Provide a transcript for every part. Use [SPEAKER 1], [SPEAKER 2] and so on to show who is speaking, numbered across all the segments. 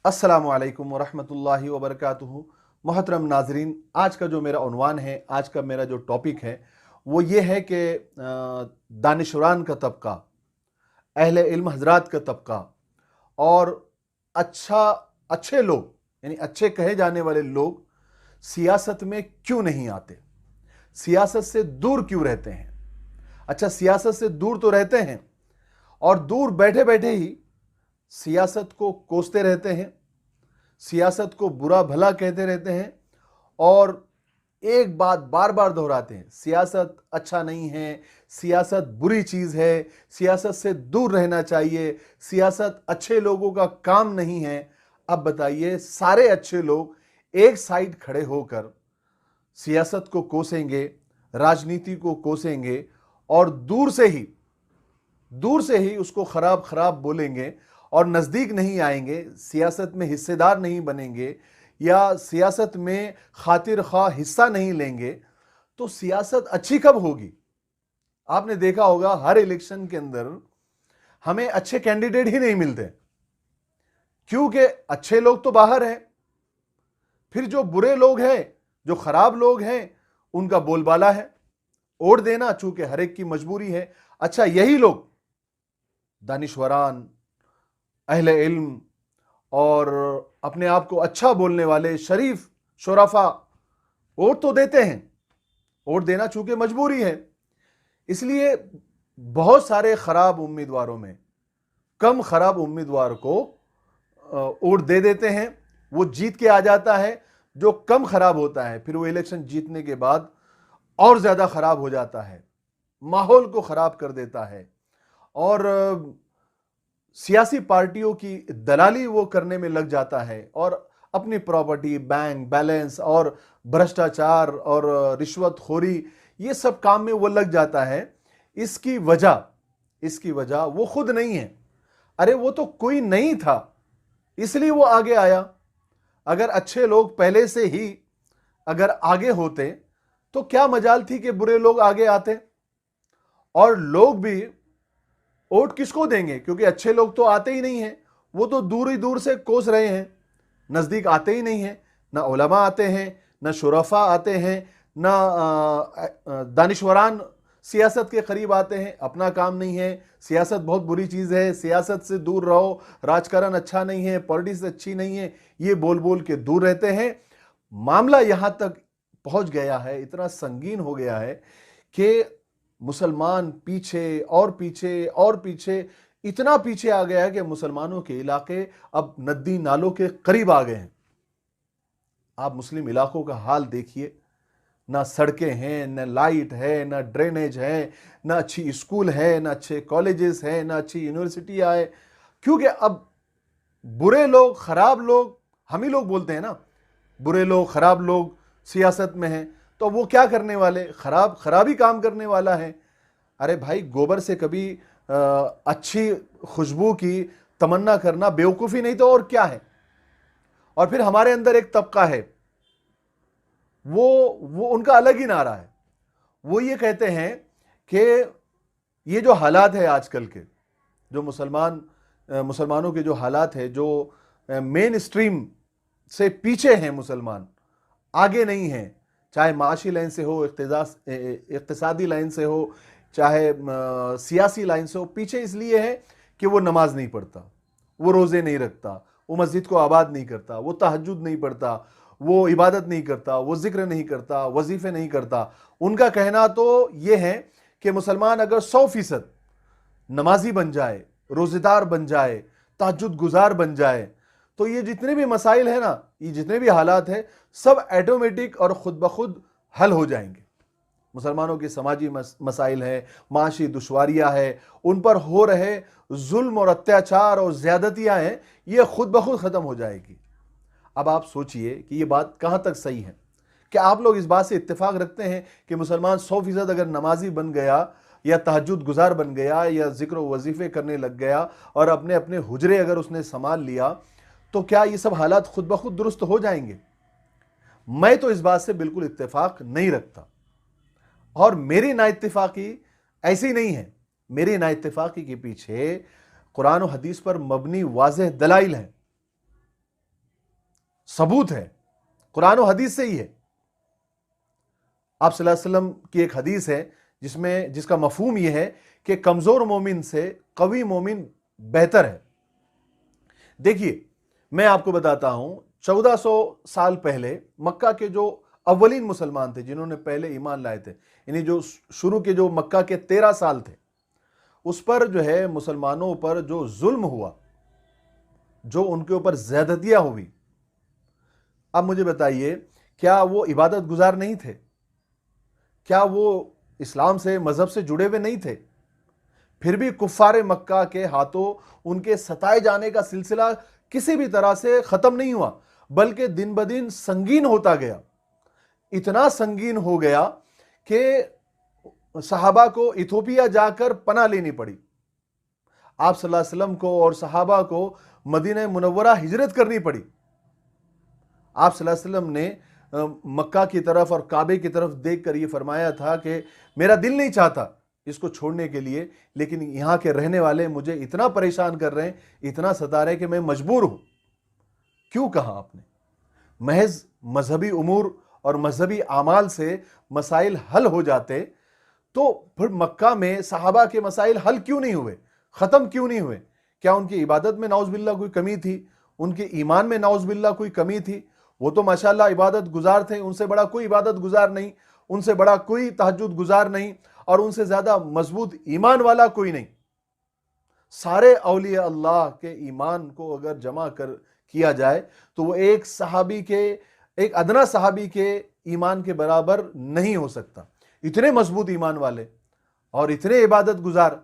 [SPEAKER 1] अस्सलामु अलैकुम वरहमतुल्लाहि वबरकातुहू। मोहतरम नाजरीन, आज का जो मेरा उन्वान है, आज का मेरा जो टॉपिक है वो ये है कि दानिशुरान का तबका, अहले इल्म हजरात का तबका और अच्छे लोग यानी अच्छे कहे जाने वाले लोग सियासत में क्यों नहीं आते, सियासत से दूर क्यों रहते हैं। अच्छा, सियासत से दूर तो रहते हैं और दूर बैठे बैठे ही सियासत को कोसते रहते हैं, सियासत को बुरा भला कहते रहते हैं और एक बात बार बार दोहराते हैं, सियासत अच्छा नहीं है, सियासत बुरी चीज है, सियासत से दूर रहना चाहिए, सियासत अच्छे लोगों का काम नहीं है। अब बताइए, सारे अच्छे लोग एक साइड खड़े होकर सियासत को कोसेंगे, राजनीति को कोसेंगे और दूर से ही उसको खराब खराब बोलेंगे और नज़दीक नहीं आएंगे, सियासत में हिस्सेदार नहीं बनेंगे या सियासत में खातिर ख्वाह हिस्सा नहीं लेंगे, तो सियासत अच्छी कब होगी। आपने देखा होगा हर इलेक्शन के अंदर हमें अच्छे कैंडिडेट ही नहीं मिलते, क्योंकि अच्छे लोग तो बाहर हैं, फिर जो बुरे लोग हैं, जो खराब लोग हैं, उनका बोलबाला है, वोट देना चूंकि हर एक की मजबूरी है। अच्छा, यही लोग दानिशवरान, अहले इल्म और अपने आप को अच्छा बोलने वाले शरीफ शोराफा वोट तो देते हैं, वोट देना चूंकि मजबूरी है, इसलिए बहुत सारे खराब उम्मीदवारों में कम खराब उम्मीदवार को वोट दे देते हैं, वो जीत के आ जाता है। जो कम खराब होता है फिर वो इलेक्शन जीतने के बाद और ज्यादा खराब हो जाता है, माहौल को खराब कर देता है और सियासी पार्टियों की दलाली वो करने में लग जाता है और अपनी प्रॉपर्टी, बैंक बैलेंस और भ्रष्टाचार और रिश्वतखोरी, ये सब काम में वो लग जाता है। इसकी वजह वो खुद नहीं है। अरे वो तो कोई नहीं था, इसलिए वो आगे आया। अगर अच्छे लोग पहले से ही अगर आगे होते तो क्या मजाल थी कि बुरे लोग आगे आते। और लोग भी वोट किसको देंगे, क्योंकि अच्छे लोग तो आते ही नहीं हैं, वो तो दूर ही दूर से कोस रहे हैं, नजदीक आते ही नहीं हैं। ना उलमा आते हैं, ना शुरफा आते हैं, ना दानिशवरान सियासत के करीब आते हैं। अपना काम नहीं है, सियासत बहुत बुरी चीज है, सियासत से दूर रहो, राजकारण अच्छा नहीं है, पॉलिटिक्स अच्छी नहीं है, ये बोल बोल के दूर रहते हैं। मामला यहां तक पहुंच गया है, इतना संगीन हो गया है कि मुसलमान पीछे और पीछे और पीछे, इतना पीछे आ गया है कि मुसलमानों के इलाके अब नदी नालों के करीब आ गए हैं। आप मुस्लिम इलाकों का हाल देखिए, ना सड़कें हैं, ना लाइट है, ना ड्रेनेज है, ना अच्छी स्कूल है, ना अच्छे कॉलेजेस हैं, ना अच्छी यूनिवर्सिटियां है। क्योंकि अब बुरे लोग, खराब लोग, हम ही लोग बोलते हैं ना, बुरे लोग खराब लोग सियासत में हैं, तो वो क्या करने वाले, खराबी काम करने वाला है। अरे भाई, गोबर से कभी अच्छी खुशबू की तमन्ना करना बेवकूफ़ी नहीं तो और क्या है। और फिर हमारे अंदर एक तबका है, वो उनका अलग ही नारा है। वो ये कहते हैं कि ये जो हालात है आजकल के, जो मुसलमानों के जो हालात है, जो मेन स्ट्रीम से पीछे हैं मुसलमान, आगे नहीं हैं, चाहे माशी लाइन से हो, इक्तिसादी लाइन से हो, चाहे सियासी लाइन से हो, पीछे इसलिए है कि वो नमाज नहीं पढ़ता, वो रोज़े नहीं रखता, वो मस्जिद को आबाद नहीं करता, वो तहज्जुद नहीं पढ़ता, वो इबादत नहीं करता, वो जिक्र नहीं करता, वजीफे नहीं करता। उनका कहना तो ये है कि मुसलमान अगर 100% नमाजी बन जाए, रोज़ेदार बन जाए, तहज्जुद गुजार बन जाए, तो ये जितने भी मसाइल है ना, ये जितने भी हालात है, सब ऑटोमेटिक और खुद ब खुद हल हो जाएंगे। मुसलमानों के समाजी मसाइल है, माशी दुश्वारियां है, उन पर हो रहे जुल्म और अत्याचार और ज्यादतियां हैं, ये खुद ब खुद खत्म हो जाएगी। अब आप सोचिए कि ये बात कहां तक सही है। क्या आप लोग इस बात से इत्तेफाक रखते हैं कि मुसलमान 100% अगर नमाजी बन गया या तहज्जुद गुजार बन गया या जिक्र वजीफे करने लग गया और अपने अपने हुजरे अगर उसने संभाल लिया, तो क्या ये सब हालात खुद ब खुद दुरुस्त हो जाएंगे? मैं तो इस बात से बिल्कुल इत्तेफाक नहीं रखता और मेरी नाइत्तेफाकी ऐसी नहीं है। मेरी नाइत्तेफाकी के पीछे कुरान और हदीस पर मबनी वाज़ेह दलाइल हैं। सबूत है, कुरान और हदीस से ही है। आप सल्लल्लाहु अलैहि वसल्लम की एक हदीस है जिसका मफहूम यह है कि कमजोर मोमिन से कवी मोमिन बेहतर है। देखिए, मैं आपको बताता हूं, 1400 साल पहले मक्का के जो अव्वलीन मुसलमान थे, जिन्होंने पहले ईमान लाए थे, यानी जो शुरू के जो मक्का के 13 साल थे, उस पर जो है मुसलमानों पर जो जुल्म हुआ, जो उनके ऊपर ज्यादतियां हुई, अब मुझे बताइए, क्या वो इबादत गुजार नहीं थे? क्या वो इस्लाम से, मजहब से जुड़े हुए नहीं थे? फिर भी कुफ्फारे मक्का के हाथों उनके सताए जाने का सिलसिला किसी भी तरह से खत्म नहीं हुआ, बल्कि दिन ब दिन संगीन होता गया। इतना संगीन हो गया कि सहाबा को इथोपिया जाकर पनाह लेनी पड़ी। आप सल्लल्लाहु अलैहि वसल्लम को और सहाबा को मदीना मुनव्वरा हिजरत करनी पड़ी। आप सल्लल्लाहु अलैहि वसल्लम ने मक्का की तरफ और काबे की तरफ देखकर यह फरमाया था कि मेरा दिल नहीं चाहता इसको छोड़ने के लिए, लेकिन यहां के रहने वाले मुझे इतना परेशान कर रहे हैं, इतना सता रहे हैं कि मैं मजबूर हूं। क्यों कहा आपने? महज मजहबी उमूर और मजहबी आमाल से मसाइल हल हो जाते तो फिर मक्का में सहाबा के मसाइल हल क्यों नहीं हुए, खत्म क्यों नहीं हुए? क्या उनकी इबादत में नाउज़ुबिल्लाह कोई कमी थी? उनके ईमान में नाउज़ुबिल्लाह कोई कमी थी? वो तो माशाअल्लाह इबादत गुजार थे, उनसे बड़ा कोई इबादत गुजार नहीं, उनसे बड़ा कोई तहज्जुद गुजार नहीं, और उनसे ज्यादा मजबूत ईमान वाला कोई नहीं। सारे औलिया अल्लाह के ईमान को अगर जमा कर किया जाए तो वो एक सहाबी के, एक अदना सहाबी के ईमान के बराबर नहीं हो सकता। इतने मजबूत ईमान वाले और इतने इबादत गुजार,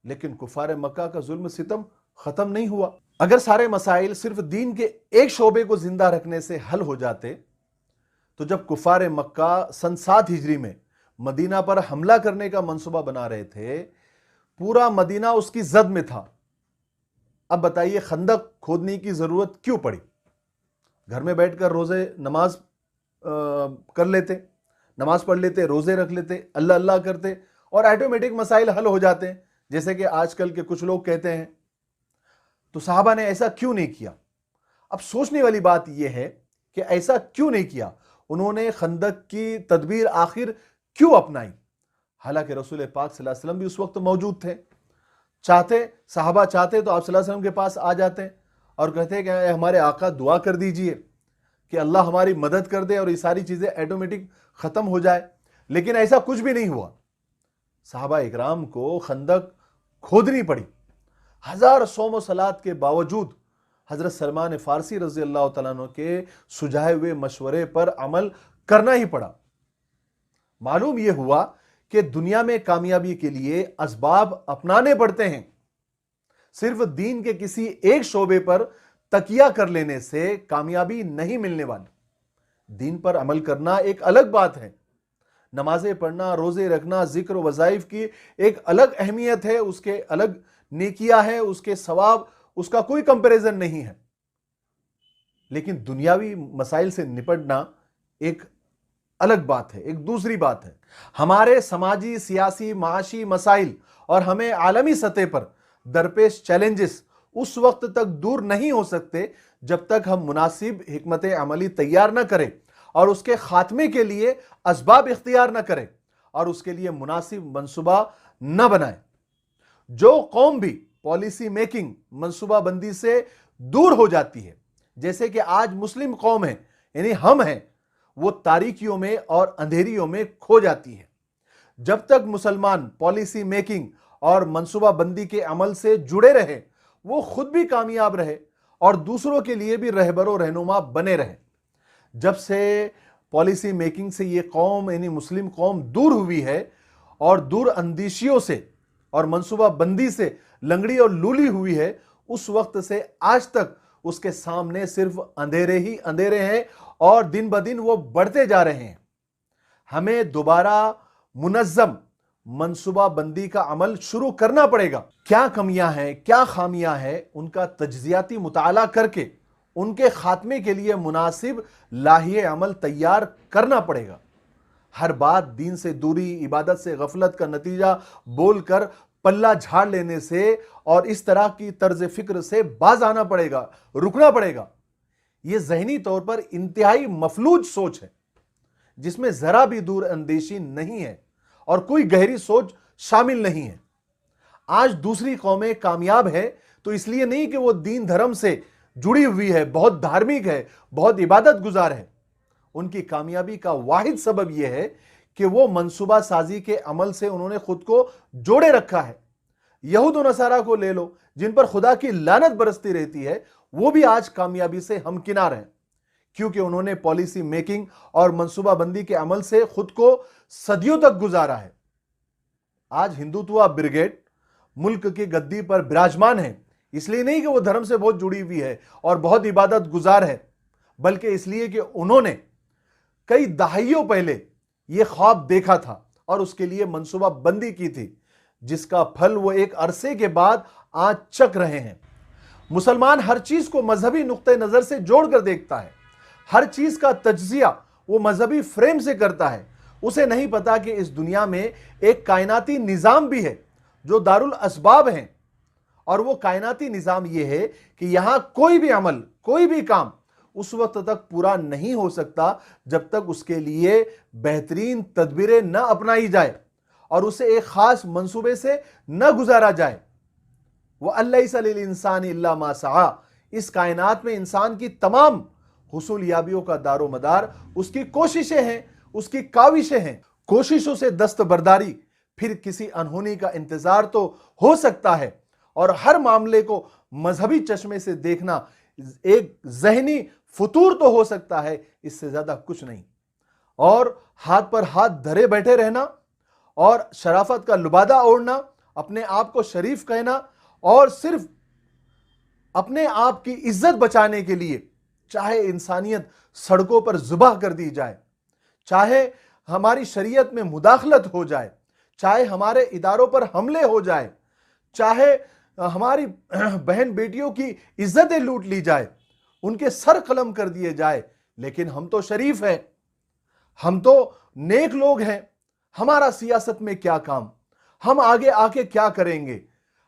[SPEAKER 1] लेकिन कुफार मक्का का जुल्म सितम खत्म नहीं हुआ। अगर सारे मसाइल सिर्फ दीन के एक शोबे को जिंदा रखने से हल हो जाते, तो जब कुफार मक्का सन 7 हिजरी में मदीना पर हमला करने का मंसूबा बना रहे थे, पूरा मदीना उसकी जद में था। अब बताइए, खंदक खोदने की जरूरत क्यों पड़ी? घर में बैठकर रोजे नमाज कर लेते, नमाज पढ़ लेते, रोजे रख लेते, अल्लाह अल्लाह करते और ऑटोमेटिक मसाइल हल हो जाते हैं, जैसे कि आजकल के कुछ लोग कहते हैं। तो साहबा ने ऐसा क्यों नहीं किया? अब सोचने वाली बात यह है कि ऐसा क्यों नहीं किया, उन्होंने खंदक की तदबीर आखिर क्यों अपनाई? हालांकि रसूल पाक सल्लल्लाहु अलैहि वसल्लम भी उस वक्त मौजूद थे। साहबा चाहते तो आप सल्लल्लाहु अलैहि वसल्लम के पास आ जाते और कहते कि हमारे आका दुआ कर दीजिए कि अल्लाह हमारी मदद कर दे और ये सारी चीजें ऑटोमेटिक खत्म हो जाए, लेकिन ऐसा कुछ भी नहीं हुआ। साहबा इकराम को खंदक खोदनी पड़ी। 1000 सौम सलात के बावजूद हजरत सलमान फारसी रजी अल्लाह तआला अन्हु के सुझाए हुए मशवरे पर अमल करना ही पड़ा। मालूम यह हुआ कि दुनिया में कामयाबी के लिए असबाब अपनाने पड़ते हैं। सिर्फ दीन के किसी एक शोबे पर तकिया कर लेने से कामयाबी नहीं मिलने वाली। दीन पर अमल करना एक अलग बात है। नमाजें पढ़ना, रोजे रखना, जिक्र वज़ाइफ की एक अलग अहमियत है, उसके अलग नेकियां है, उसके सवाब, उसका कोई कंपैरिजन नहीं है। लेकिन दुनियावी मसाइल से निपटना एक अलग बात है, एक दूसरी बात है। हमारे समाजी, सियासी, माशी मसाइल और हमें आलमी सतह पर दरपेश चैलेंजेस उस वक्त तक दूर नहीं हो सकते जब तक हम मुनासिब हिकमत अमली तैयार न करें और उसके खात्मे के लिए असबाब इख्तियार न करें और उसके लिए मुनासिब मंसूबा न बनाएं। जो कौम भी पॉलिसी मेकिंग, मंसूबा बंदी से दूर हो जाती है, जैसे कि आज मुस्लिम कौम है, यानी हम हैं, वो तारीकियों में और अंधेरियों में खो जाती है। जब तक मुसलमान पॉलिसी मेकिंग और मंसूबा बंदी के अमल से जुड़े रहे, वो खुद भी कामयाब रहे और दूसरों के लिए भी रहबरो रहनुमा बने रहे। जब से पॉलिसी मेकिंग से ये कौम, यानी मुस्लिम कौम दूर हुई है और दूर अंदेशियों से और मंसूबा बंदी से लंगड़ी और लूली हुई है, उस वक्त से आज तक उसके सामने सिर्फ अंधेरे ही अंधेरे हैं और दिन ब दिन वो बढ़ते जा रहे हैं। हमें दोबारा मुनज्जम मंसूबा बंदी का अमल शुरू करना पड़ेगा। क्या कमियां हैं, क्या खामियां हैं, उनका तज्जियाती मुताला करके उनके खात्मे के लिए मुनासिब लाहिए अमल तैयार करना पड़ेगा। हर बात दीन से दूरी, इबादत से गफलत का नतीजा बोलकर पल्ला झाड़ लेने से और इस तरह की तर्ज फिक्र से बाज आना पड़ेगा, रुकना पड़ेगा। यह जहनी तौर पर इंतहाई मफलूज सोच है, जिसमें जरा भी दूर अंदेशी नहीं है और कोई गहरी सोच शामिल नहीं है। आज दूसरी कौमें कामयाब है तो इसलिए नहीं कि वो दीन धर्म से जुड़ी हुई है, बहुत धार्मिक है, बहुत इबादत गुजार है। उनकी कामयाबी का वाहिद सबब यह है कि वो मंसूबा साजी के अमल से उन्होंने खुद को जोड़े रखा है। यहूद और नसारा को ले लो, जिन पर खुदा की लानत बरसती रहती है, वो भी आज कामयाबी से हमकिनार हैं, क्योंकि उन्होंने पॉलिसी मेकिंग और मंसूबाबंदी के अमल से खुद को सदियों तक गुजारा है। आज हिंदुत्व ब्रिगेड मुल्क की गद्दी पर विराजमान है, इसलिए नहीं कि वो धर्म से बहुत जुड़ी हुई है और बहुत इबादत गुजार है, बल्कि इसलिए कि उन्होंने कई दहाइयों पहले यह ख्वाब देखा था और उसके लिए मंसूबा बंदी की थी, जिसका फल वो एक अरसे के बाद आज चख रहे हैं। मुसलमान हर चीज को मजहबी नुक्ते नजर से जोड़कर देखता है, हर चीज का तज्जिया वो मजहबी फ्रेम से करता है। उसे नहीं पता कि इस दुनिया में एक कायनाती निजाम भी है जो दारुल असबाब हैं, और वो कायनाती निजाम ये है कि यहां कोई भी अमल, कोई भी काम उस वक्त तक पूरा नहीं हो सकता जब तक उसके लिए बेहतरीन तदबीरें न अपनाई जाए और उसे एक खास मंसूबे से न गुजारा जाए। वह अल्लाह लिल इंसान इल्ला मा सआ, इस कायनात में इंसान की तमाम हुसूलियाबियों का दारो मदार उसकी कोशिशें हैं, उसकी काविशें हैं। कोशिशों से दस्तबरदारी, फिर किसी अनहोनी का इंतजार तो हो सकता है, और हर मामले को मजहबी चश्मे से देखना एक जहनी फतूर तो हो सकता है, इससे ज्यादा कुछ नहीं। और हाथ पर हाथ धरे बैठे रहना और शराफत का लुबादा ओढ़ना, अपने आप को शरीफ कहना और सिर्फ अपने आप की इज्जत बचाने के लिए चाहे इंसानियत सड़कों पर जुबाह कर दी जाए, चाहे हमारी शरीयत में मुदाखलत हो जाए, चाहे हमारे इदारों पर हमले हो जाए, चाहे हमारी बहन बेटियों की इज्जतें लूट ली जाए, उनके सर कलम कर दिए जाए, लेकिन हम तो शरीफ हैं, हम तो नेक लोग हैं। हमारा सियासत में क्या काम, हम आगे आके क्या करेंगे?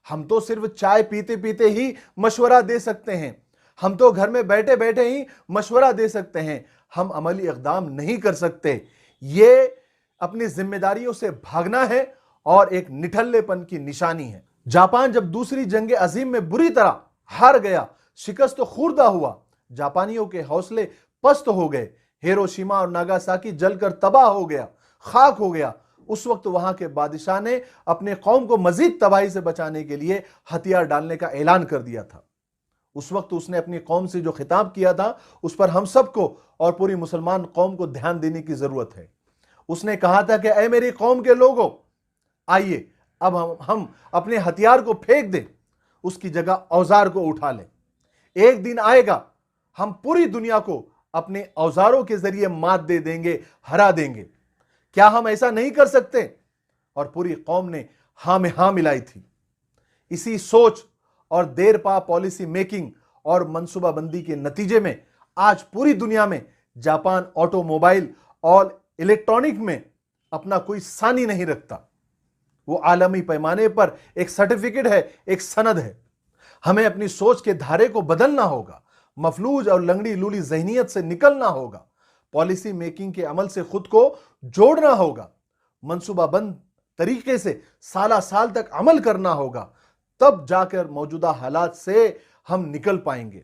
[SPEAKER 1] हम तो सिर्फ चाय पीते पीते ही मशवरा दे सकते हैं, हम तो घर में बैठे बैठे ही मशवरा दे सकते हैं, हम अमली इक़दाम नहीं कर सकते। ये अपनी जिम्मेदारियों से भागना है और एक निठल्लेपन की निशानी है। जापान जब दूसरी जंग अजीम में बुरी तरह हार गया, शिकस्त खुर्दा हुआ, जापानियों के हौसले पस्त हो गए, हिरोशिमा और नागासाकी जलकर तबाह हो गया, खाक हो गया। उस वक्त वहां के बादशाह ने अपने कौम को मजीद तबाही से बचाने के लिए हथियार डालने का ऐलान कर दिया था। उस वक्त उसने अपनी कौम से जो खिताब किया था, उस पर हम सबको और पूरी मुसलमान कौम को ध्यान देने की जरूरत है। उसने कहा था कि ऐ मेरी कौम के लोगों, आइए अब हम अपने हथियार को फेंक दें, उसकी जगह औजार को उठा लें। एक दिन आएगा हम पूरी दुनिया को अपने औजारों के जरिए मात दे देंगे, हरा देंगे। क्या हम ऐसा नहीं कर सकते? और पूरी कौम ने हां में हां मिलाई थी। इसी सोच और देर पा पॉलिसी मेकिंग और मंसूबाबंदी के नतीजे में आज पूरी दुनिया में जापान ऑटोमोबाइल और इलेक्ट्रॉनिक में अपना कोई सानी नहीं रखता। वो आलमी पैमाने पर एक सर्टिफिकेट है, एक सनद है। हमें अपनी सोच के धारे को बदलना होगा, मफलूज और लंगड़ी लूली जहनियत से निकलना होगा, पॉलिसी मेकिंग के अमल से खुद को जोड़ना होगा, मंसूबाबंद तरीके से साला साल तक अमल करना होगा। तब जाकर मौजूदा हालात से हम निकल पाएंगे,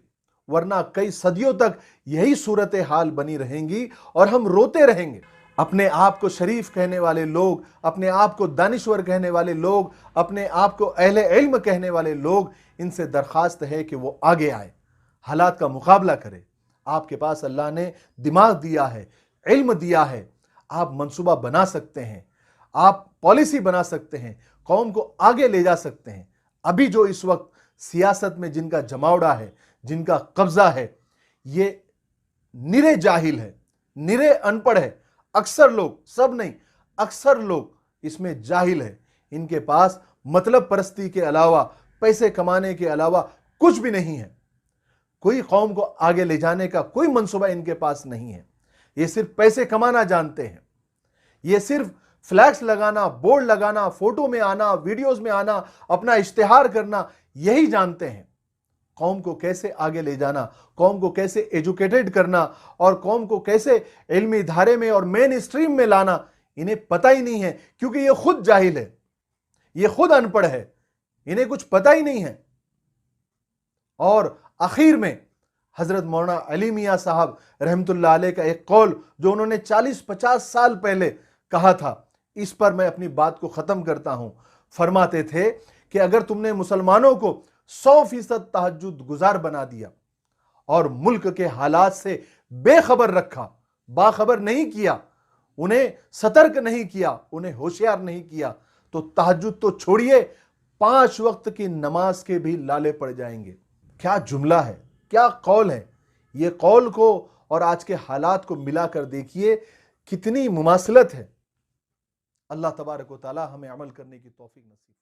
[SPEAKER 1] वरना कई सदियों तक यही सूरत हाल बनी रहेंगी और हम रोते रहेंगे। अपने आप को शरीफ कहने वाले लोग, अपने आप को दानिश्वर कहने वाले लोग, अपने आप को अहले इल्म कहने वाले लोग, इनसे दरखास्त है कि वो आगे आए, हालात का मुकाबला करें। आपके पास अल्लाह ने दिमाग दिया है, इल्म दिया है, आप मंसूबा बना सकते हैं, आप पॉलिसी बना सकते हैं, कौम को आगे ले जा सकते हैं। अभी जो इस वक्त सियासत में जिनका जमावड़ा है, जिनका कब्जा है, ये निरे जाहिल है, निरे अनपढ़ है। अक्सर लोग, सब नहीं, अक्सर लोग इसमें जाहिल है। इनके पास मतलब परस्ती के अलावा, पैसे कमाने के अलावा कुछ भी नहीं है। कोई कौम को आगे ले जाने का कोई मंसूबा इनके पास नहीं है। ये सिर्फ पैसे कमाना जानते हैं, ये सिर्फ फ्लैक्स लगाना, बोर्ड लगाना, फोटो में आना, वीडियोस में आना, अपना इश्तिहार करना, यही जानते हैं। कौम को कैसे आगे ले जाना, कौम को कैसे एजुकेटेड करना और कौम को कैसे इल्मी धारे में और मेन स्ट्रीम में लाना, इन्हें पता ही नहीं है, क्योंकि ये खुद जाहिल है, ये खुद अनपढ़ है, इन्हें कुछ पता ही नहीं है। और आखिर में हजरत मौलाना अली मियां साहब रहमतुल्लाह अलैह का एक कौल जो उन्होंने 40-50 साल पहले कहा था, इस पर मैं अपनी बात को खत्म करता हूं। फरमाते थे कि अगर तुमने मुसलमानों को 100% तहज्जुद गुजार बना दिया और मुल्क के हालात से बेखबर रखा, बाखबर नहीं किया, उन्हें सतर्क नहीं किया, उन्हें होशियार नहीं किया, तो तहज्जुद तो छोड़िए 5 वक्त की नमाज के भी लाले पड़ जाएंगे। क्या जुमला है, क्या कौल है। ये कौल को और आज के हालात को मिलाकर देखिए कितनी मुमासलत है। अल्लाह तबारक व तआला हमें अमल करने की तौफीक नसीब